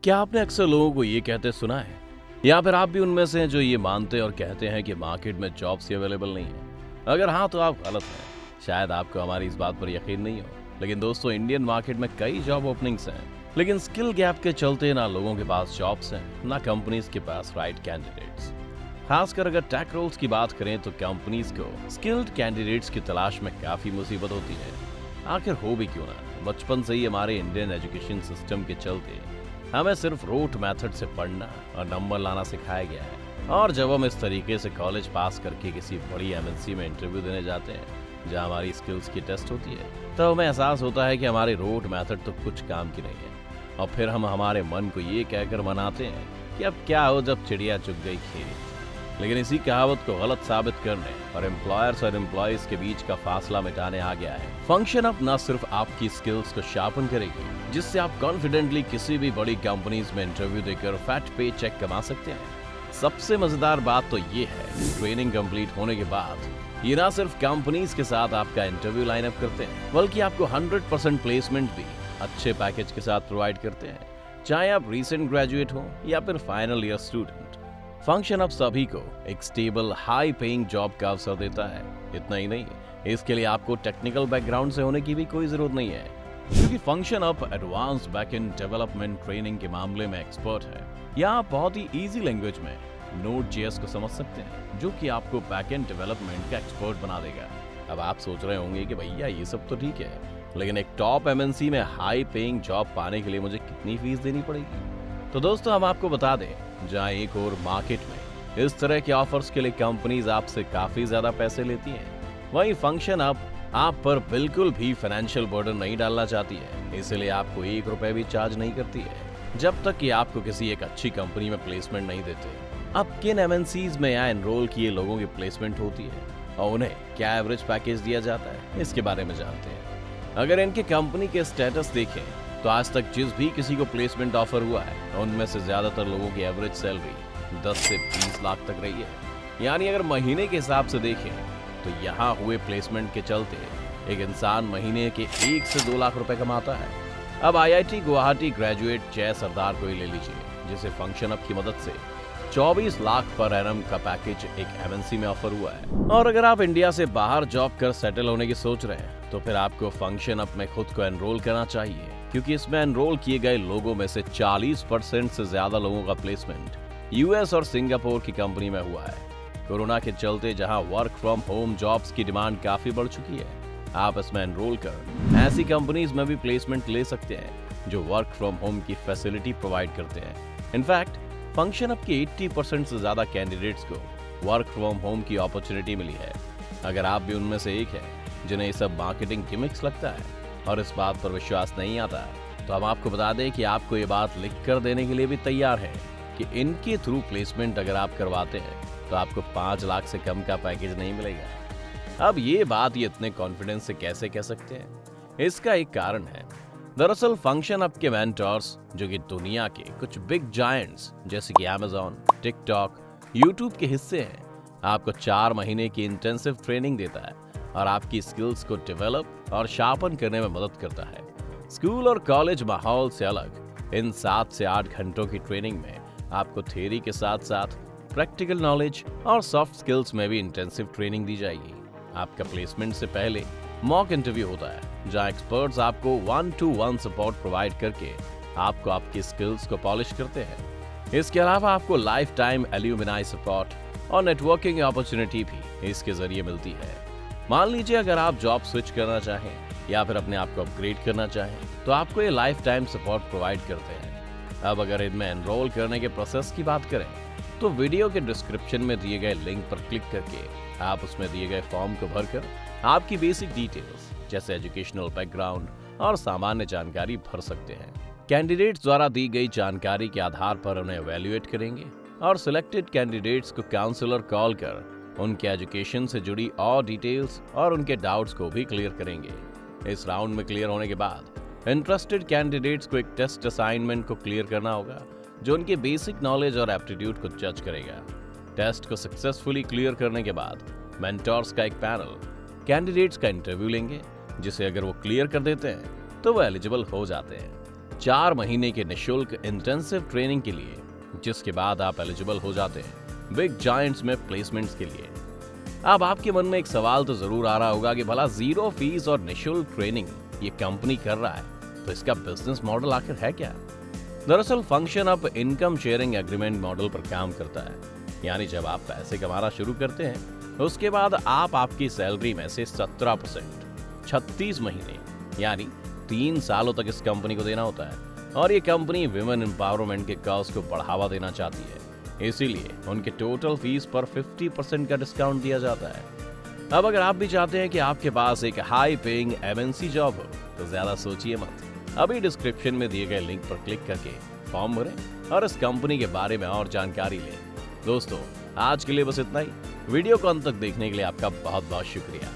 क्या आपने अक्सर लोगों को ये कहते सुना है, या फिर आप भी उनमें से हैं जो ये मानते और कहते हैं कि मार्केट में जॉब्स ही अवेलेबल नहीं है? अगर हाँ, तो आप गलत हैं। शायद आपको हमारी इस बात पर यकीन नहीं हो, लेकिन दोस्तों, इंडियन मार्केट में कई जॉब ओपनिंग्स हैं, लेकिन स्किल गैप के चलते ना लोगों के पास जॉब्स हैं, ना कंपनीज के पास राइट कैंडिडेट्स। खासकर अगर टेक रोल्स की बात करें तो कंपनीज को स्किल्ड कैंडिडेट्स की तलाश में काफी मुसीबत होती है। आखिर हो भी क्यों ना, बचपन से ही हमारे इंडियन एजुकेशन सिस्टम के चलते हमें सिर्फ रूट मेथड से पढ़ना और नंबर लाना सिखाया गया है। और जब हम इस तरीके से कॉलेज पास करके किसी बड़ी एमएनसी में इंटरव्यू देने जाते हैं जहां हमारी स्किल्स की टेस्ट होती है, तो हमें एहसास होता है कि हमारी रूट मेथड तो कुछ काम की नहीं है। और फिर हम हमारे मन को ये कहकर मनाते हैं कि अब क्या हो जब चिड़िया चुग गई खेत। लेकिन इसी कहावत को गलत साबित करने और एम्प्लॉयर्स और एम्प्लॉयज के बीच का फासला मिटाने आ गया है। फंक्शन अप न सिर्फ आपकी स्किल्स को शार्पन करेगी, जिससे आप कॉन्फिडेंटली किसी भी बड़ी कंपनीज में इंटरव्यू देकर फैट पे चेक कमा सकते हैं। सबसे मजेदार बात तो ये है, ट्रेनिंग कंप्लीट होने के बाद ये ना सिर्फ कंपनीज के साथ आपका इंटरव्यू लाइन अप करते हैं, बल्कि आपको 100% प्लेसमेंट भी अच्छे पैकेज के साथ प्रोवाइड करते हैं, चाहे आप रिसेंट ग्रेजुएट हो या फिर फाइनल ईयर स्टूडेंट। फंक्शन अब सभी को एक स्टेबल हाई पेइंग जॉब का अवसर देता है। इतना ही नहीं, इसके लिए आपको टेक्निकल बैकग्राउंड से होने की भी कोई जरूरत नहीं है, क्योंकि function up advance backend development training के मामले में एक्सपर्ट है। यहाँ आप बहुत ही इजी लैंग्वेज में Node.js को समझ सकते हैं, जो कि आपको बैकएंड डेवलपमेंट का एक्सपर्ट बना देगा। अब आप सोच रहे होंगे कि भैया ये सब तो ठीक है, लेकिन एक टॉप एमएनसी में हाई पेइंग जॉब पाने के लिए मुझे कितनी फीस देनी पड़ेगी? तो दोस्तों, हम आपको बता दें, जहां एक और मार्केट में इस तरह के ऑफर्स के लिए कंपनीज आपसे काफी ज्यादा पैसे लेती हैं, वहीं फंक्शन अप आप पर बिल्कुल भी फाइनेंशियल बर्डन नहीं डालना चाहती है। इसलिए आपको 1 रुपए भी चार्ज नहीं करती है, जब तक कि आपको किसी एक अच्छी कंपनी में प्लेसमेंट नहीं देते। अब किन एमएनसीज में यहाँ एनरोल किए लोगों की प्लेसमेंट होती है और उन्हें क्या एवरेज पैकेज दिया जाता है, इसके बारे में जानते हैं। अगर इनके कंपनी के स्टेटस देखें तो आज तक जिस भी किसी को प्लेसमेंट ऑफर हुआ है, उनमें से ज्यादातर लोगों की एवरेज सैलरी 10 से 20 लाख तक रही है। यानी अगर महीने के हिसाब से देखें तो यहाँ हुए प्लेसमेंट के चलते एक इंसान महीने के 1 से 2 लाख रुपए कमाता है। अब आईआईटी गुवाहाटी ग्रेजुएट जय सरदार को ही ले लीजिए, जिसे फंक्शन अप की मदद से 24 लाख पर एनम का पैकेज एक एमएनसी में ऑफर हुआ है। और अगर आप इंडिया से बाहर जॉब कर सेटल होने की सोच रहे हैं, तो फिर आपको फंक्शन अप में खुद को एनरोल करना चाहिए, क्योंकि इसमें एनरोल किए गए लोगों में से 40% से ज्यादा लोगों का प्लेसमेंट यूएस और सिंगापुर की कंपनी में हुआ है। कोरोना के चलते जहां वर्क फ्रॉम होम जॉब्स की डिमांड काफी बढ़ चुकी है, आप इसमें एनरोल कर ऐसी कंपनीज में भी प्लेसमेंट ले सकते हैं जो वर्क फ्रॉम होम की फैसिलिटी प्रोवाइड करते हैं। इनफैक्ट फंक्शन अप के 80% से ज्यादा कैंडिडेट्स को वर्क फ्रॉम होम की अपॉर्चुनिटी मिली है। अगर आप भी उनमें से एक हैं जिन्हें ये सब मार्केटिंग गिमिक्स लगता है और इस बात पर विश्वास नहीं आता, तो हम आपको बता दें कि आपको ये बात लिख कर देने के लिए भी तैयार है कि इनके थ्रू प्लेसमेंट अगर आप करवाते हैं तो आपको 5 लाख से कम का पैकेज नहीं मिलेगा। अब ये बात ये इतने कॉन्फिडेंस से कैसे कह सकते हैं? इसका एक कारण है। दरअसल फंक्शन अप के मेंटर्स, जो कि दुनिया के कुछ बिग जायंट्स जैसे कि Amazon, टिकटॉक, यूट्यूब के हिस्से हैं, आपको 4 महीने की इंटेंसिव ट्रेनिंग देता है और आपकी स्किल्स को डेवलप और शार्पन करने में मदद करता है। स्कूल और कॉलेज माहौल से अलग इन 7 से 8 घंटों की ट्रेनिंग में आपको थ्योरी के साथ साथ प्रैक्टिकल नॉलेज और सॉफ्ट स्किल्स में भी इंटेंसिव ट्रेनिंग दी जाएगी। आपका प्लेसमेंट से पहले मॉक इंटरव्यू होता है, जहां एक्सपर्ट्स आपको 1-to-1 सपोर्ट प्रोवाइड करके आपको आपकी स्किल्स को पॉलिश करते हैं। इसके अलावा आपको लाइफ टाइम एल्यूमिनाई सपोर्ट और नेटवर्किंग अपॉर्चुनिटी भी इसके जरिए मिलती है। मान लीजिए अगर आप जॉब स्विच करना चाहें या फिर अपने आप को अपग्रेड करना चाहें, तो आपको ये लाइफ टाइम सपोर्ट प्रोवाइड करते हैं। अब अगर इनमें एनरोल करने के प्रोसेस की बात करें, तो वीडियो के डिस्क्रिप्शन में दिए गए लिंक पर क्लिक करके आप उसमें दिए गए फॉर्म को भरकर आपकी बेसिक डिटेल्स जैसे एजुकेशनल बैकग्राउंड और सामान्य जानकारी भर सकते हैं। कैंडिडेट्स द्वारा दी गई जानकारी के आधार पर उन्हें एवेल्युएट करेंगे और सिलेक्टेड कैंडिडेट्स को काउंसलर कॉल कर उनके एजुकेशन से जुड़ी और डिटेल्स और उनके डाउट्स को भी क्लियर करेंगे। इस राउंड में क्लियर होने के बाद इंटरेस्टेड कैंडिडेट्स को एक टेस्ट असाइनमेंट को क्लियर करना होगा, जो उनके बेसिक नॉलेज और एप्टीट्यूड को जज करेगा। टेस्ट को सक्सेसफुली क्लियर करने के बाद मेंटर्स का एक पैनल कैंडिडेट्स का इंटरव्यू लेंगे, जिसे अगर वो क्लियर कर देते हैं तो वो एलिजिबल हो जाते हैं। 4 महीने के निःशुल्क इंटेंसिव ट्रेनिंग के लिए, जिसके बाद आप एलिजिबल हो जाते हैं बिग जायंट्स में प्लेसमेंट्स के लिए। अब आपके मन में एक सवाल तो जरूर आ रहा होगा कि भला जीरो फीस और निःशुल्क ट्रेनिंग ये कंपनी कर रहा है, तो इसका बिजनेस मॉडल आखिर है क्या? दरअसल function up income sharing agreement model पर काम करता है। यानी जब आप पैसे कमाना शुरू करते हैं, उसके बाद आप आपकी सैलरी में से 17% 36 महीने यानी 3 सालों तक इस कंपनी को देना होता है। और ये कंपनी विमेन एम्पावरमेंट के कॉज को बढ़ावा देना चाहती है, इसीलिए उनके टोटल फीस पर 50% का डिस्काउंट दिया जाता है। अब अगर आप भी चाहते हैं कि आपके पास एक हाई पेइंग एमएनसी जॉब हो, तो ज्यादा सोचिए मत, अभी डिस्क्रिप्शन में दिए गए लिंक पर क्लिक करके फॉर्म भरें और इस कंपनी के बारे में और जानकारी लें। दोस्तों, आज के लिए बस इतना ही। वीडियो को अंत तक देखने के लिए आपका बहुत बहुत शुक्रिया।